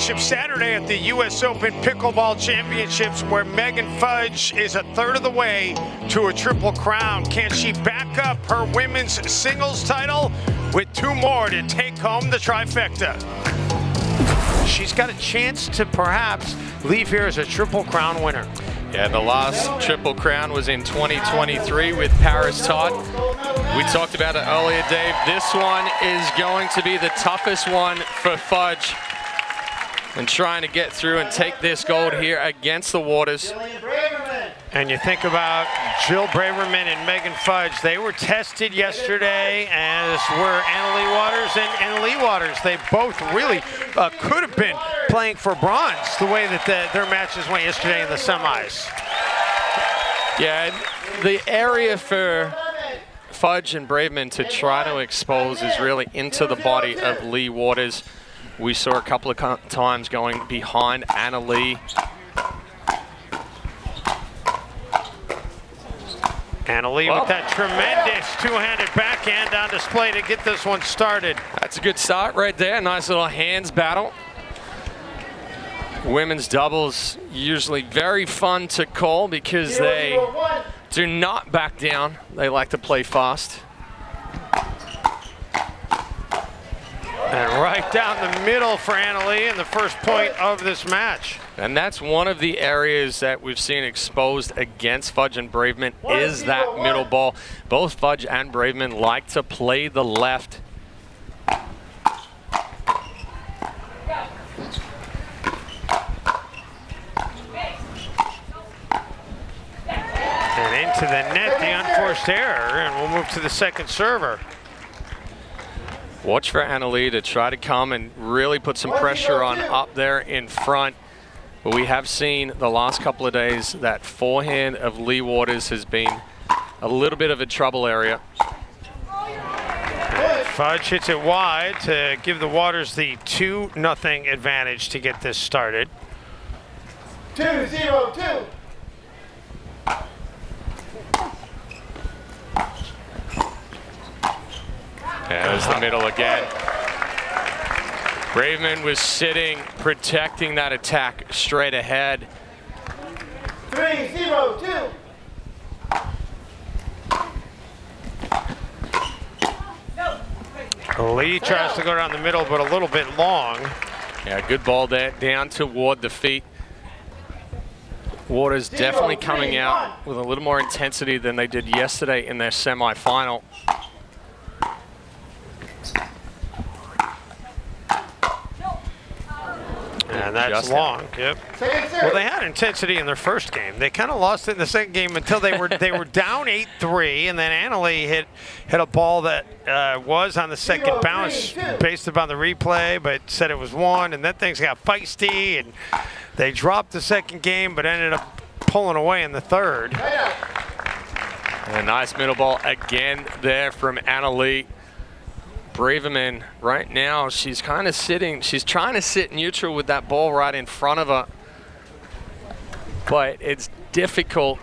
Championship Saturday at the US Open Pickleball Championships, where Megan Fudge is a third of the way to a triple crown. Can she back up her women's singles title with two more to take home the trifecta? She's got a chance to perhaps leave here as a triple crown winner. Yeah, the last triple crown was in 2023 with Paris Todd. We talked about it earlier, Dave. This one is going to be the toughest one for Fudge, and trying to get through and take this gold here against the Waters. And you think about Jill Braverman and Megan Fudge. They were tested yesterday, as were Anna Waters and Leigh Waters. They both really could have been playing for bronze the way that their matches went yesterday in the semis. Yeah, the area for Fudge and Braverman to try to expose is really into the body of Leigh Waters. We saw a couple of times going behind Anna Leigh. Anna Leigh with that tremendous two-handed backhand on display to get this one started. That's a good start right there. Nice little hands battle. Women's doubles usually very fun to call because they do not back down. They like to play fast. And right down the middle for Anna Leigh in the first point of this match. And that's one of the areas that we've seen exposed against Fudge and Braverman is that middle ball. Both Fudge and Braverman like to play the left. And into the net, the unforced error, and we'll move to the second server. Watch for Anna Leigh to try to come and really put some pressure on up there in front. But we have seen the last couple of days that forehand of Leigh Waters has been a little bit of a trouble area. Fudge hits it wide to give the Waters the 2-0 advantage to get this started. 2-0-2. There's the middle again. Braverman was sitting, protecting that attack straight ahead. 3-0-2. Leigh tries to go down the middle, but a little bit long. Yeah, good ball there, down toward the feet. Waters definitely coming out with a little more intensity than they did yesterday in their semifinal. And that's long. Yep. Well, they had intensity in their first game. They kind of lost it in the second game until they were down 8-3, and then Anna Leigh hit a ball that was on the second bounce based upon the replay, but said it was one, and then things got feisty, and they dropped the second game, but ended up pulling away in the third. And a nice middle ball again there from Anna Leigh. Braverman right now, she's kind of sitting, she's trying to sit neutral with that ball right in front of her, but it's difficult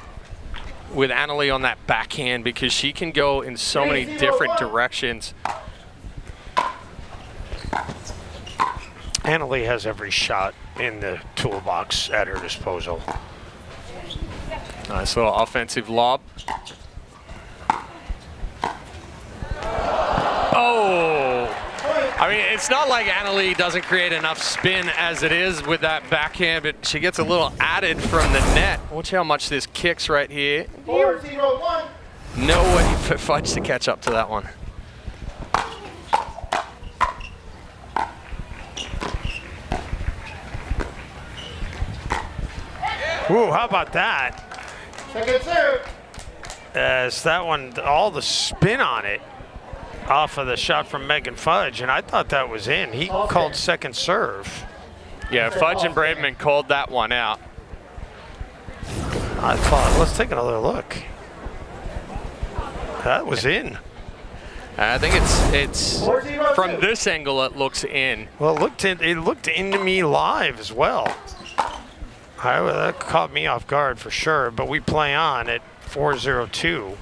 with Anna Leigh on that backhand because she can go in so many different directions. Anna Leigh has every shot in the toolbox at her disposal. Nice little offensive lob. Oh, I mean, it's not like Anna Leigh doesn't create enough spin as it is with that backhand, but she gets a little added from the net. Watch how much this kicks right here. 4-0-1. No way for Fudge to catch up to that one. Ooh, how about that? Second serve. As that one, all the spin on it off of the shot from Megan Fudge, and I thought that was in. He called second serve. Yeah, Fudge and Braverman called that one out. I thought, let's take another look. That was in. I think it's from this angle it looks in. Well, it looked into me live as well. That caught me off guard for sure, but we play on at 4-0-2.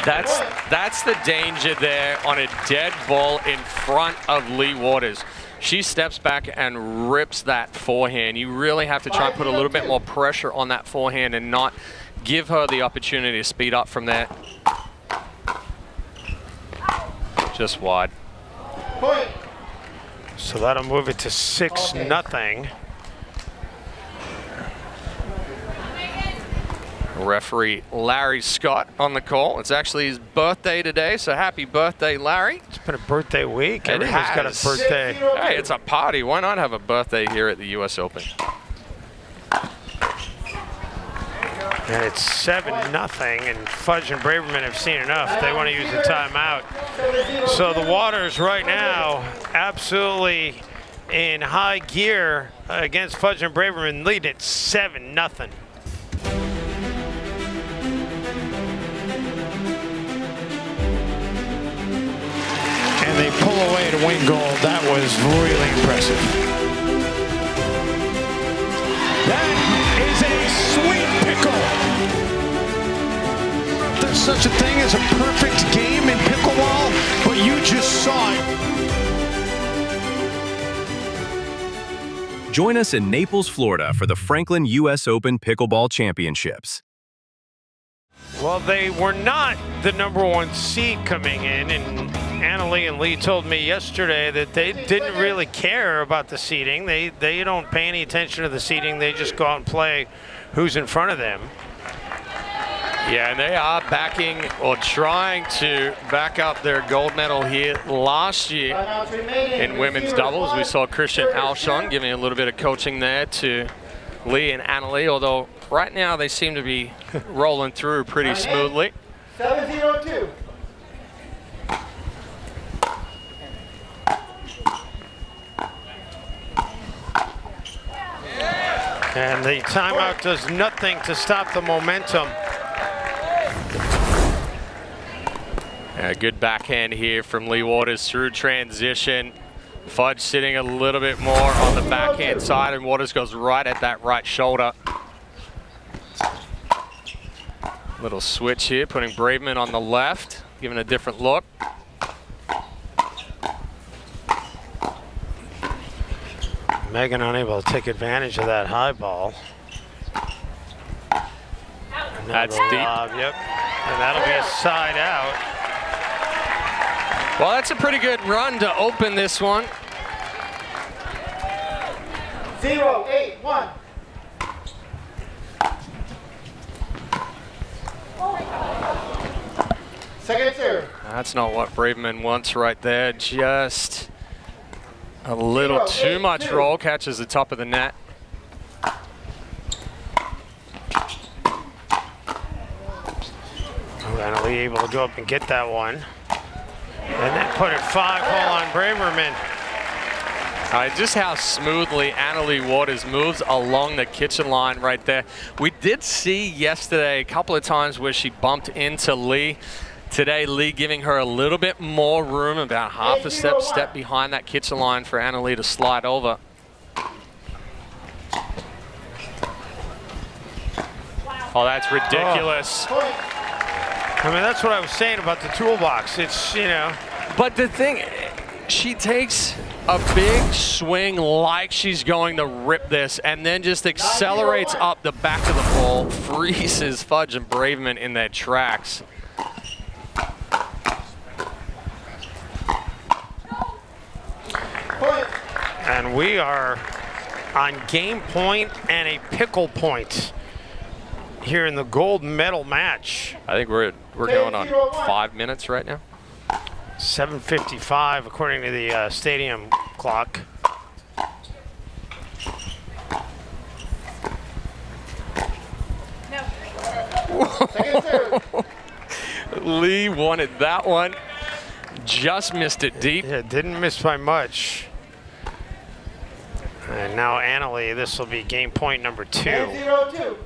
That's the danger there on a dead ball in front of Leigh Waters. She steps back and rips that forehand. You really have to try and put a little bit more pressure on that forehand and not give her the opportunity to speed up from there. Just wide. So that'll move it to 6-0. Referee Larry Scott on the call. It's actually his birthday today, so happy birthday, Larry. It's been a birthday week. It Everyone's got a has. birthday. Hey, it's a party. Why not have a birthday here at the US Open? And it's 7-0, and Fudge and Braverman have seen enough. They want to use the timeout. So the Waters right now absolutely in high gear against Fudge and Braverman, lead at 7-0. And they pull away to win gold. That was really impressive. That is a sweet pickle. There's such a thing as a perfect game in pickleball, but you just saw it. Join us in Naples, Florida for the Franklin US Open Pickleball Championships. Well, they were not the #1 seed coming in, and Annalee and Leigh told me yesterday that they didn't really care about the seeding. They don't pay any attention to the seeding. They just go out and play who's in front of them. Yeah, and they are backing or trying to back up their gold medal here last year in women's doubles. We saw Christian Alshon giving a little bit of coaching there to Leigh and Annalee, although right now they seem to be rolling through pretty smoothly. 7-0-2. And the timeout does nothing to stop the momentum. Yeah, good backhand here from Leigh Waters through transition. Fudge sitting a little bit more on the backhand side, and Waters goes right at that right shoulder. Little switch here, putting Braverman on the left, giving a different look. Megan unable to take advantage of that high ball. That's Another deep. lob, yep. And that'll be a side out. Well, that's a pretty good run to open this one. 0-8-1. Second serve. That's not what Braverman wants right there. Just a little too much roll, catches the top of the net. Annalee able to go up and get that one. And then put it 5-hole on Braverman. Just how smoothly Annalee Waters moves along the kitchen line right there. We did see yesterday a couple of times where she bumped into Leigh. Today, Leigh giving her a little bit more room, about half a step behind that kitchen line for Annalee to slide over. Oh, that's ridiculous. I mean, that's what I was saying about the toolbox. It's, you know. But the thing, she takes a big swing like she's going to rip this, and then just accelerates up the back of the ball, freezes Fudge and Braverman in their tracks. And we are on game point and a pickle point here in the gold medal match. I think we're going on 5 minutes right now. 7:55 according to the stadium clock. Leigh wanted that one. Just missed it deep. Yeah, didn't miss by much. And now Annalee, this will be game point number 2. 0-2.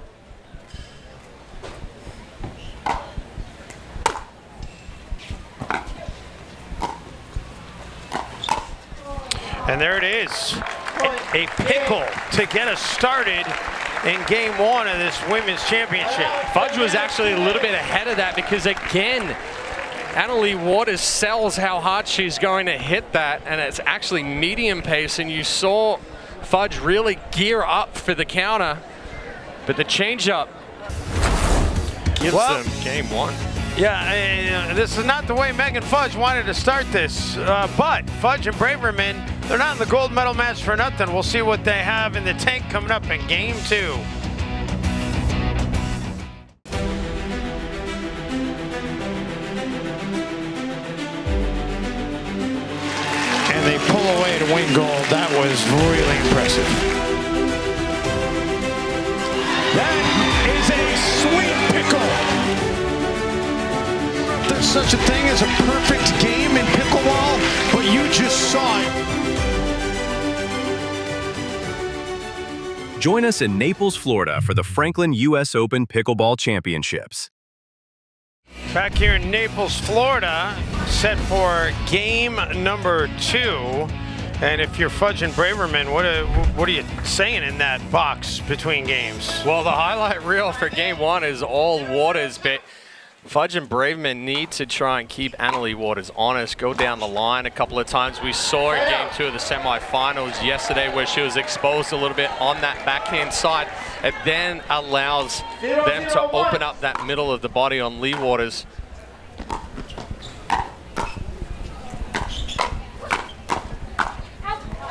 And there it is, a pickle to get us started in game 1 of this women's championship. Fudge was actually a little bit ahead of that because, again, Annalie Waters sells how hard she's going to hit that, and it's actually medium pace, and you saw Fudge really gear up for the counter, but the changeup gives them game 1. Yeah, this is not the way Megan Fudge wanted to start this, but Fudge and Braverman, they're not in the gold medal match for nothing. We'll see what they have in the tank coming up in game 2. And they pull away to win gold. That was really impressive. That is a sweet pickle. There's such a thing as a perfect game in pickleball, but you just saw it. Join us in Naples, Florida for the Franklin US Open Pickleball Championships. Back here in Naples, Florida, set for game number 2. And if you're Fudge and Braverman, what are you saying in that box between games? Well, the highlight reel for game 1 is all Waters, but Fudge and Braverman need to try and keep Annalie Waters honest, go down the line a couple of times. We saw in game 2 of the semifinals yesterday where she was exposed a little bit on that backhand side. It then allows them to open up that middle of the body on Leigh Waters.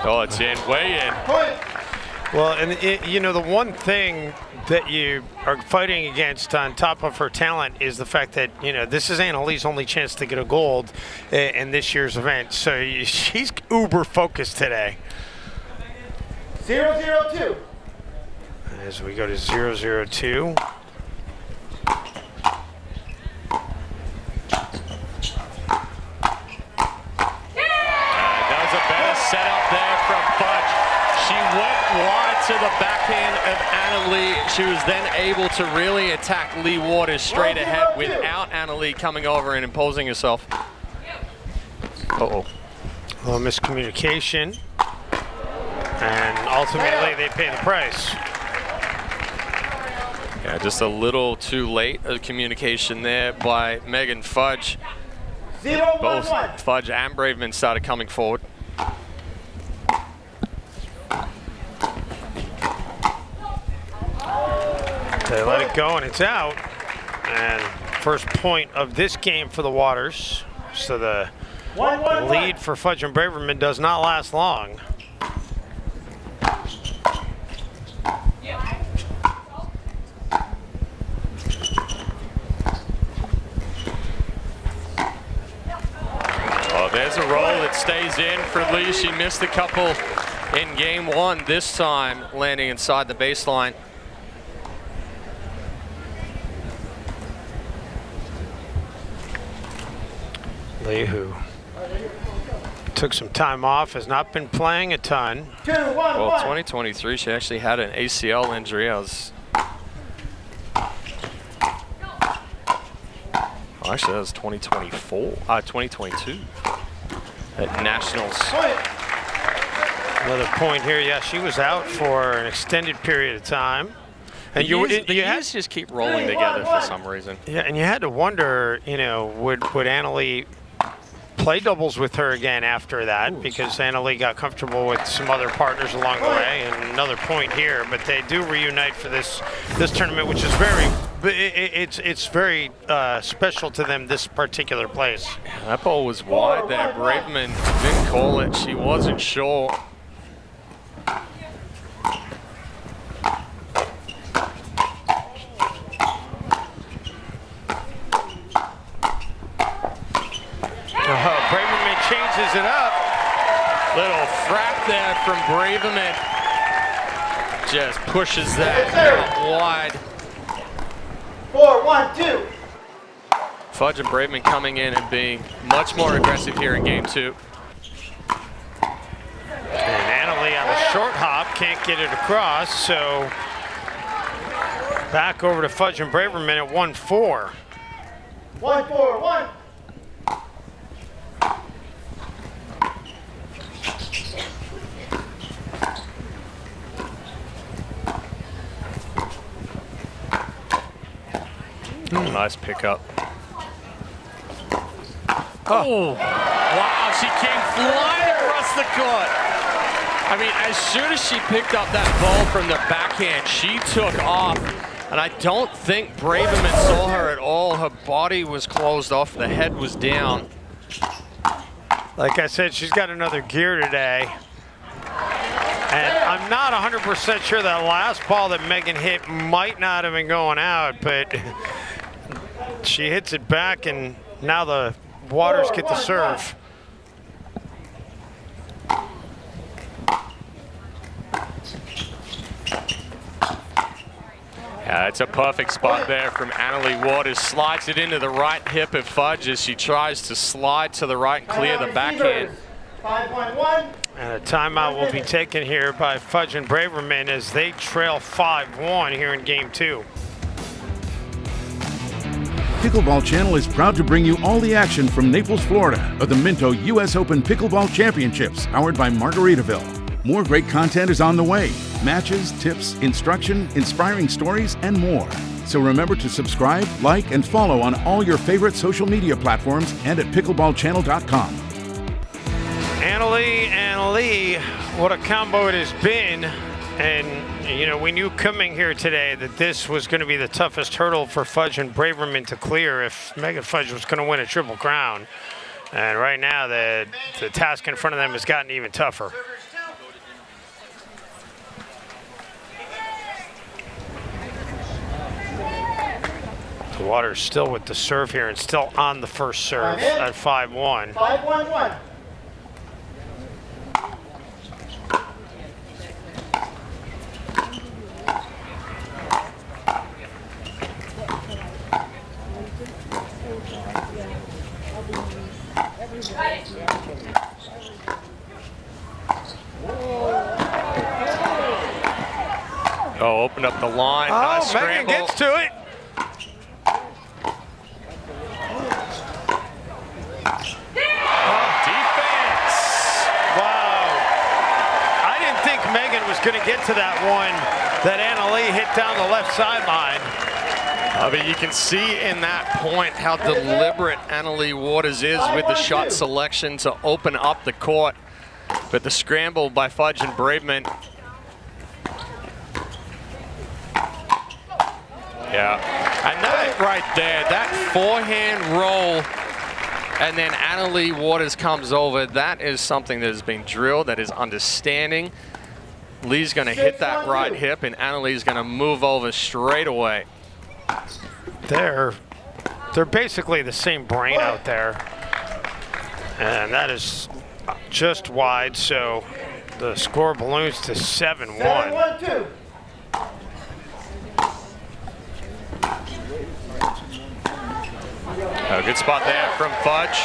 Oh, it's in, way in. Well, and you know, the one thing that you are fighting against on top of her talent is the fact that, you know, this is Annalie's only chance to get a gold in this year's event. So she's uber focused today. 0-0-2. As we go to 0-0-2. That was a better setup there from Fudge. She went wide to the backhand of Annalie. She was then able to really attack Leigh Waters straight ahead without Annalie coming over and imposing herself. Uh-oh. A little miscommunication. And ultimately, they pay the price. Yeah, just a little too late of communication there by Megan Fudge. Both Fudge and Braverman started coming forward. They let it go and it's out. And first point of this game for the Waters. So the lead for Fudge and Braverman does not last long. Oh, there's a roll that stays in for Leigh. She missed a couple in game 1, this time landing inside the baseline. Leigh, who took some time off, has not been playing a ton. Well, 2023, she actually had an ACL injury. Actually, that was 2022 at Nationals. Another point here. Yeah, she was out for an extended period of time. And the years just keep rolling together for some reason. Yeah, and you had to wonder, you know, would Annalie play doubles with her again after that? Because Annalie got comfortable with some other partners along the way. And another point here, but they do reunite for this tournament, which is it's very special to them, this particular place. That ball was wide there. Braverman didn't call it. She wasn't sure. Braverman changes it up. Little frack there from Braverman. Just pushes that out wide. 4-1-2. Fudge and Braverman coming in and being much more aggressive here in game 2. And Annalie on the short hop can't get it across, so back over to Fudge and Braverman at 1-4. 1-4-1. Nice pickup. Oh, wow, she came flying across the court. I mean, as soon as she picked up that ball from the backhand, she took off. And I don't think Braverman saw her at all. Her body was closed off, the head was down. Like I said, she's got another gear today. And I'm not 100% sure that last ball that Megan hit might not have been going out, but she hits it back, and now the Waters get the serve. Yeah, it's a perfect spot there from Annalie Waters. Slides it into the right hip of Fudge as she tries to slide to the right and clear the backhand. 5.1. And a timeout will be taken here by Fudge and Braverman as they trail 5-1 here in game 2. Pickleball Channel is proud to bring you all the action from Naples, Florida of the Minto US Open Pickleball Championships, powered by Margaritaville. More great content is on the way. Matches, tips, instruction, inspiring stories, and more. So remember to subscribe, like, and follow on all your favorite social media platforms and at pickleballchannel.com. Annalie and Leigh, what a combo it has been. And, you know, we knew coming here today that this was going to be the toughest hurdle for Fudge and Braverman to clear if Megan Fudge was going to win a Triple Crown. And right now, the task in front of them has gotten even tougher. The Waters still with the serve here and still on the first serve at 5-1. 5.1. Oh, opened up the line. Oh, Nice Megan scramble. gets to it. Defense. Wow. I didn't think Megan was going to get to that one that Annalie hit down the left sideline. But you can see in that point how deliberate Annalie Waters is with the shot selection to open up the court. But the scramble by Fudge and Braverman. Yeah, and that right there, that forehand roll, and then Annalie Waters comes over, that is something that has been drilled, that is understanding. Leigh's gonna hit that right hip, and Annalie's gonna move over straight away. They're basically the same brain out there. And that is just wide, so the score balloons to 7-1. 7-1-2. A good spot there from Fudge.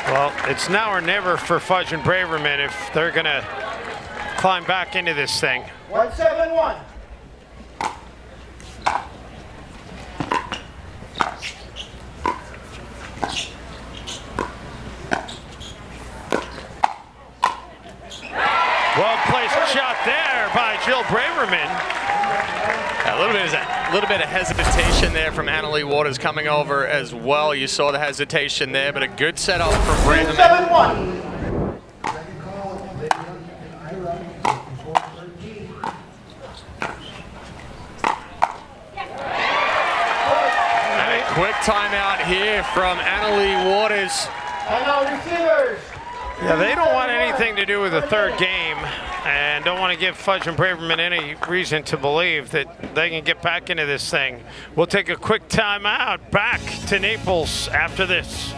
Well, it's now or never for Fudge and Braverman if they're gonna climb back into this thing. 1-7-1. Well-placed shot there by Jill Braverman. A little bit of hesitation there from Annalie Waters coming over as well. You saw the hesitation there, but a good setup from Braverman. 7-1. And a quick timeout here from Annalie Waters. And now receivers. Yeah, they don't want anything to do with the third game and don't want to give Fudge and Braverman any reason to believe that they can get back into this thing. We'll take a quick timeout. Back to Naples after this.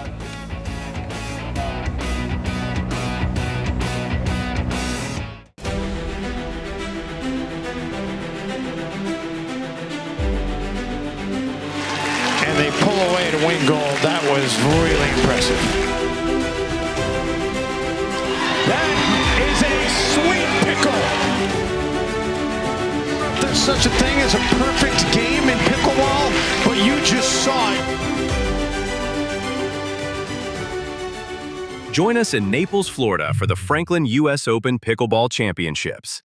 And they pull away to win gold. That was really impressive. That is a sweet pickle. There's such a thing as a perfect game in pickleball, but you just saw it. Join us in Naples, Florida for the Franklin US Open Pickleball Championships.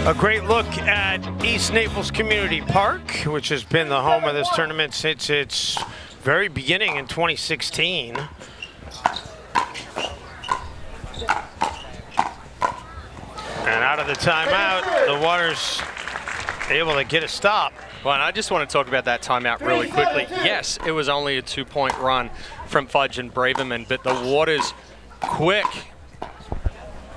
A great look at East Naples Community Park, which has been the home of this tournament since its very beginning in 2016. And out of the timeout, the Waters able to get a stop. Well, and I just want to talk about that timeout really quickly. Yes, it was only a 2-point run from Fudge and Braverman, but the Waters quick.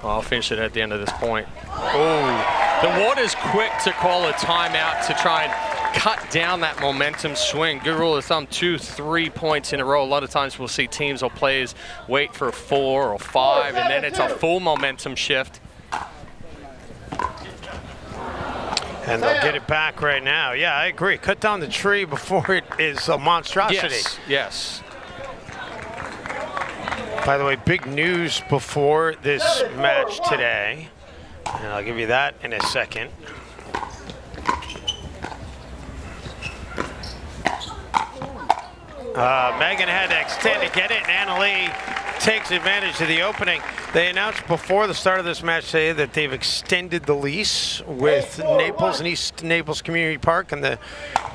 Well, I'll finish it at the end of this point. Oh, the Waters quick to call a timeout to try and cut down that momentum swing. Good rule of thumb, 2-3 points in a row. A lot of times we'll see teams or players wait for 4 or 5, and then it's a full momentum shift. And they'll get it back right now. Yeah, I agree. Cut down the tree before it is a monstrosity. Yes, yes. By the way, big news before this match today. And I'll give you that in a second. Megan had to extend to get it, and Anna Leigh takes advantage of the opening. They announced before the start of this match today that they've extended the lease with Naples and East Naples Community Park, and the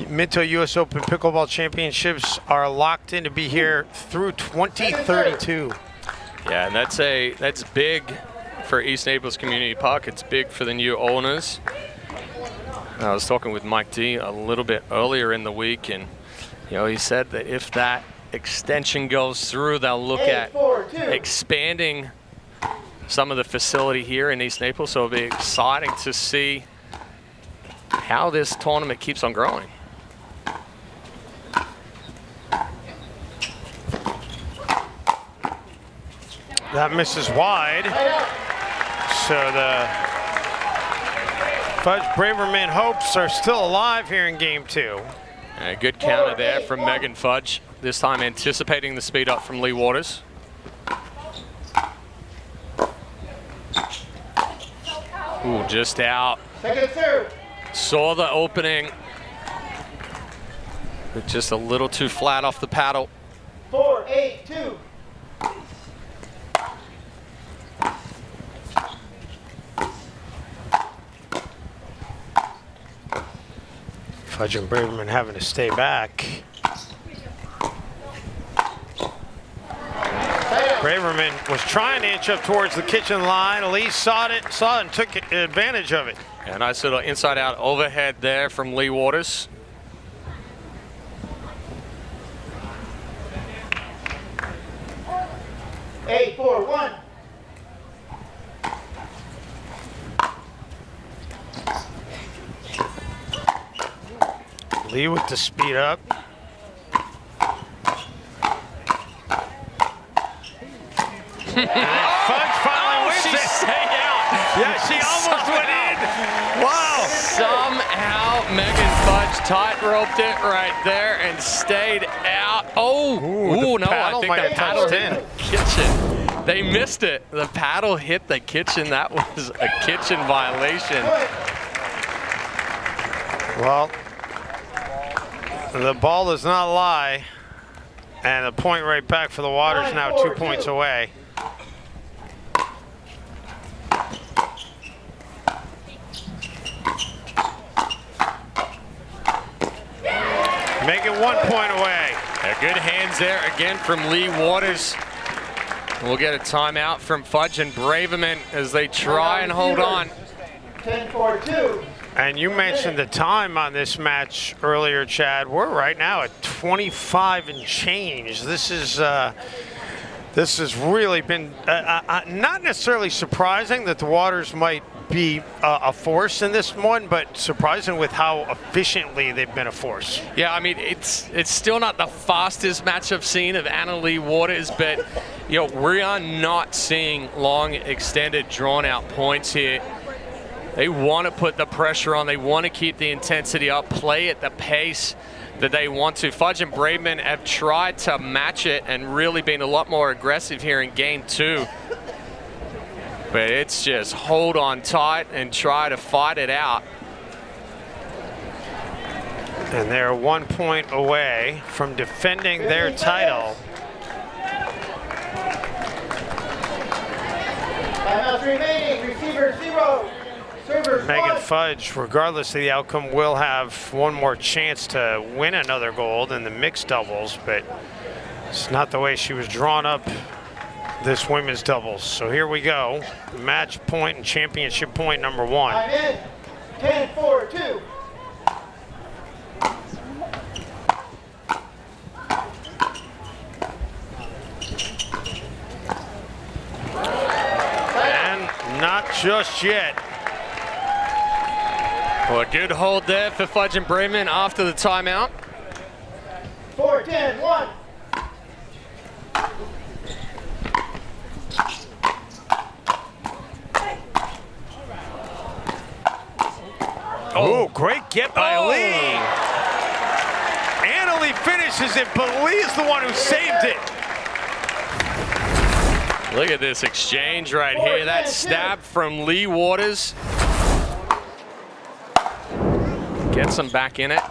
Minto US Open Pickleball Championships are locked in to be here through 2032. Yeah, and that's big for East Naples Community Park. It's big for the new owners. I was talking with Mike D a little bit earlier in the week, and he said that if that extension goes through, they'll look at expanding some of the facility here in East Naples. So it'll be exciting to see how this tournament keeps on growing. That misses wide. So the Fudge Braverman hopes are still alive here in game 2. A good counter there from Megan Fudge, this time anticipating the speed up from Leigh Waters. Ooh, just out. Second serve. Saw the opening, but just a little too flat off the paddle. 4-8-2. Fudge and Braverman having to stay back. Braverman was trying to inch up towards the kitchen line. Elise saw it and took advantage of it. A nice little inside-out overhead there from Leigh Waters. Eight, 4-1. Leigh with the speed up. And Fudge finally wins it. Stayed out. Yeah, she almost went in. Wow. Somehow Megan Fudge tight-roped it right there and stayed out. Oh, no, I think that paddle hit the kitchen. They missed it. The paddle hit the kitchen. That was a kitchen violation. Well, the ball does not lie. And the point right back for the Waters, now 2 points away. Make it 1 point away. Good hands there again from Leigh Waters. We'll get a timeout from Fudge and Braverman as they try and hold on. 10-4-2. And you mentioned the time on this match earlier, Chad. We're right now at 25 and change. This has really been not necessarily surprising that the Waters might be a force in this one, but surprising with how efficiently they've been a force. Yeah, I mean, it's still not the fastest match I've seen of Anna Leigh Waters, but we are not seeing long, extended, drawn-out points here. They want to put the pressure on. They want to keep the intensity up, play at the pace that they want to. Fudge and Braverman have tried to match it and really been a lot more aggressive here in game 2. But it's just hold on tight and try to fight it out. And they're 1 point away from defending their title. Timeouts remaining. Receiver 0. Megan Fudge, regardless of the outcome, will have one more chance to win another gold in the mixed doubles, but it's not the way she was drawn up this women's doubles. So here we go. Match point and championship point number 1. I'm in. 10-4-2. And not just yet. Well, a good hold there for Fudge and Braverman after the timeout. 4-10-1. Oh, great get by Leigh. Annalie finishes it, but Lee's the one who saved it. Look at this exchange right here. That stab from Leigh Waters. Gets them back in it.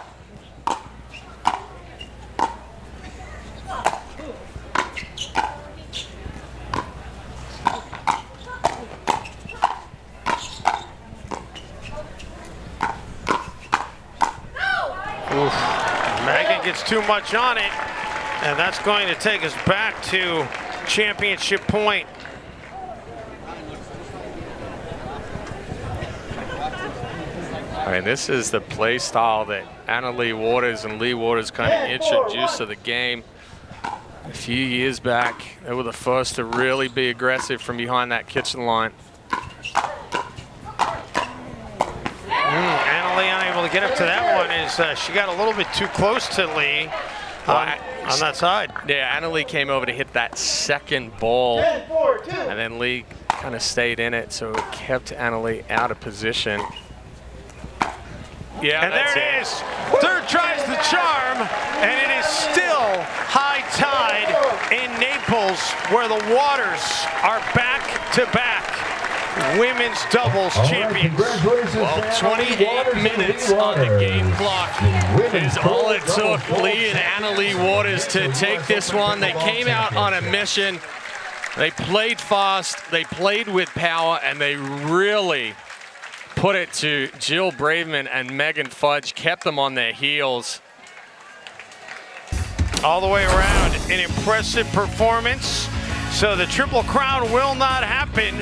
Megan gets too much on it, and that's going to take us back to championship point. I mean, this is the play style that Annalie Waters and Leigh Waters kind of introduced to the game a few years back. They were the first to really be aggressive from behind that kitchen line. Annalie unable to get up to that one as she got a little bit too close to Leigh on that side. Yeah, Annalie came over to hit that second ball, 10-4-2. and then Leigh kind of stayed in it, so it kept Annalie out of position. Yeah, And there it is. Third tries the charm, and it is still high tide in Naples, where the Waters are back-to-back women's doubles champions. Well, 28 minutes on the game clock is all it took Leigh and Annalie Waters to take this one. They came out on a mission. They played fast, they played with power, and they really put it to Jill Braverman and Megan Fudge, kept them on their heels. All the way around, an impressive performance. So the Triple Crown will not happen.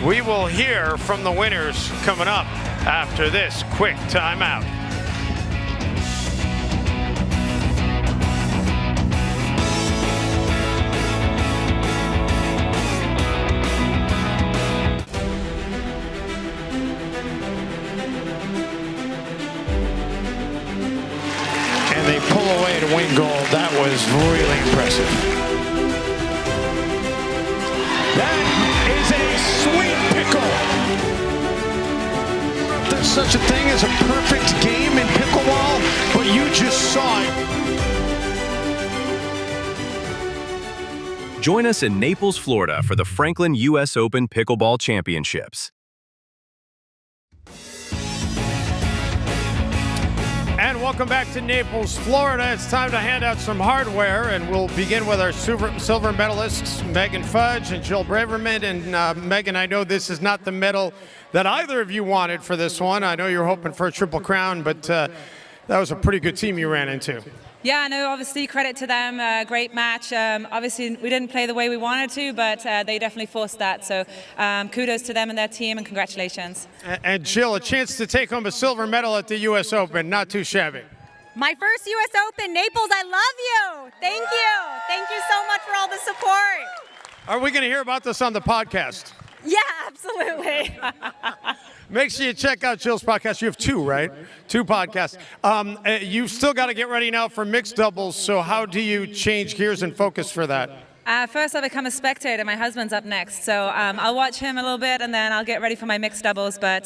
We will hear from the winners coming up after this quick timeout. And they pull away to win gold. That was really impressive. That is a sweet pickle. There's such a thing as a perfect game in pickleball, but you just saw it. Join us in Naples, Florida for the Franklin US Open Pickleball Championships. And welcome back to Naples, Florida. It's time to hand out some hardware, and we'll begin with our silver medalists, Megan Fudge and Jill Braverman. And Megan, I know this is not the medal that either of you wanted for this one. I know you're hoping for a Triple Crown, but that was a pretty good team you ran into. Yeah, no, obviously credit to them. Great match. Obviously, we didn't play the way we wanted to, but they definitely forced that. So kudos to them and their team, and congratulations. And Jill, a chance to take home a silver medal at the US Open. Not too shabby. My first US Open. Naples, I love you. Thank you. Thank you so much for all the support. Are we going to hear about this on the podcast? Yeah, absolutely. Make sure you check out Jill's podcast. You have two, right? Two podcasts. You've still got to get ready now for mixed doubles. So how do you change gears and focus for that? First, I'll become a spectator. My husband's up next. So I'll watch him a little bit, and then I'll get ready for my mixed doubles. But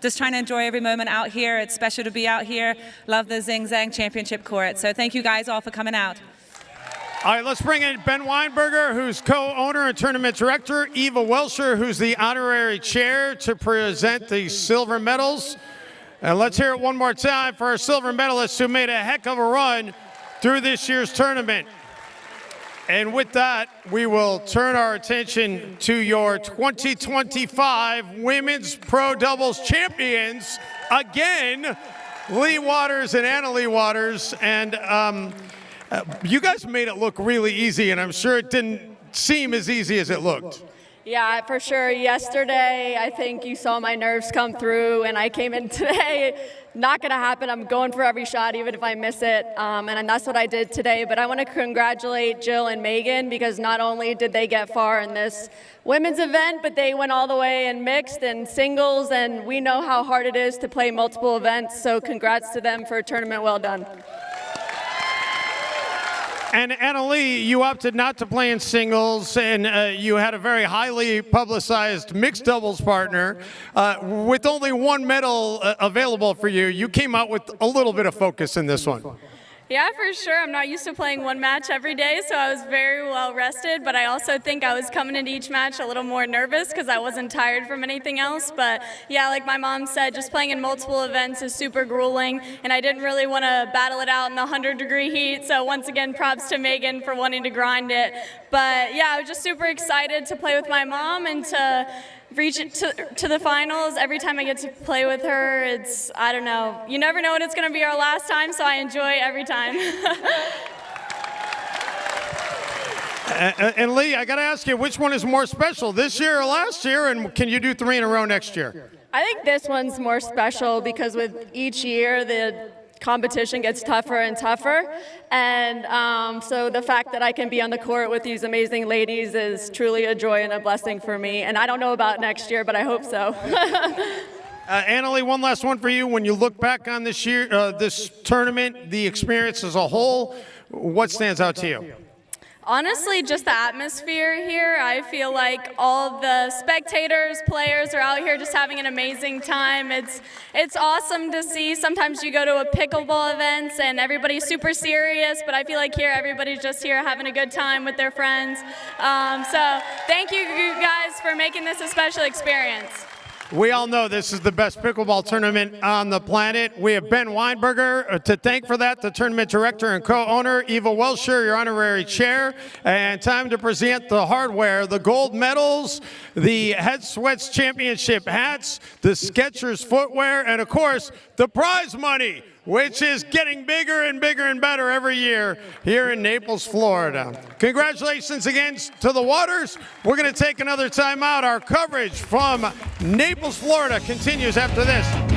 just trying to enjoy every moment out here. It's special to be out here. Love the Zing Zang Championship court. So thank you guys all for coming out. All right, let's bring in Ben Weinberger, who's co-owner and tournament director, Eva Welsher, who's the honorary chair, to present the silver medals. And let's hear it one more time for our silver medalists who made a heck of a run through this year's tournament. And with that, we will turn our attention to your 2025 Women's Pro Doubles Champions. Again, Leigh Waters and Annalie Waters. And you guys made it look really easy, and I'm sure it didn't seem as easy as it looked. Yeah, for sure. Yesterday, I think you saw my nerves come through, and I came in today. Not going to happen. I'm going for every shot, even if I miss it, and that's what I did today. But I want to congratulate Jill and Megan, because not only did they get far in this women's event, but they went all the way in mixed and singles, and we know how hard it is to play multiple events. So congrats to them for a tournament well done. And Annalie, you opted not to play in singles, and you had a very highly publicized mixed doubles partner. With only one medal available for you, you came out with a little bit of focus in this one. Yeah, for sure. I'm not used to playing one match every day, so I was very well rested, but I also think I was coming into each match a little more nervous because I wasn't tired from anything else. But yeah, like my mom said, just playing in multiple events is super grueling, and I didn't really want to battle it out in the 100-degree heat, so once again, props to Megan for wanting to grind it. But yeah, I was just super excited to play with my mom and to reach it to the finals. Every time I get to play with her, it's, I don't know, you never know when it's going to be our last time, so I enjoy every time. And Leigh, I got to ask you, which one is more special, this year or last year, and can you do 3 in a row next year? I think this one's more special because with each year, the competition gets tougher and tougher, and so the fact that I can be on the court with these amazing ladies is truly a joy and a blessing for me, and I don't know about next year, but I hope so. Annalie, one last one for you. When you look back on this year, this tournament, the experience as a whole, what stands out to you? Honestly, just the atmosphere here. I feel like all the spectators, players are out here just having an amazing time. It's awesome to see. Sometimes you go to a pickleball events and everybody's super serious, but I feel like here everybody's just here having a good time with their friends. So thank you guys for making this a special experience. We all know this is the best pickleball tournament on the planet. We have Ben Weinberger to thank for that, the tournament director and co-owner, Eva Welshire, your honorary chair, and time to present the hardware, the gold medals, the Head Sweats Championship hats, the Skechers footwear, and of course, the prize money, which is getting bigger and bigger and better every year here in Naples, Florida. Congratulations again to the Waters. We're going to take another time out. Our coverage from Naples, Florida continues after this.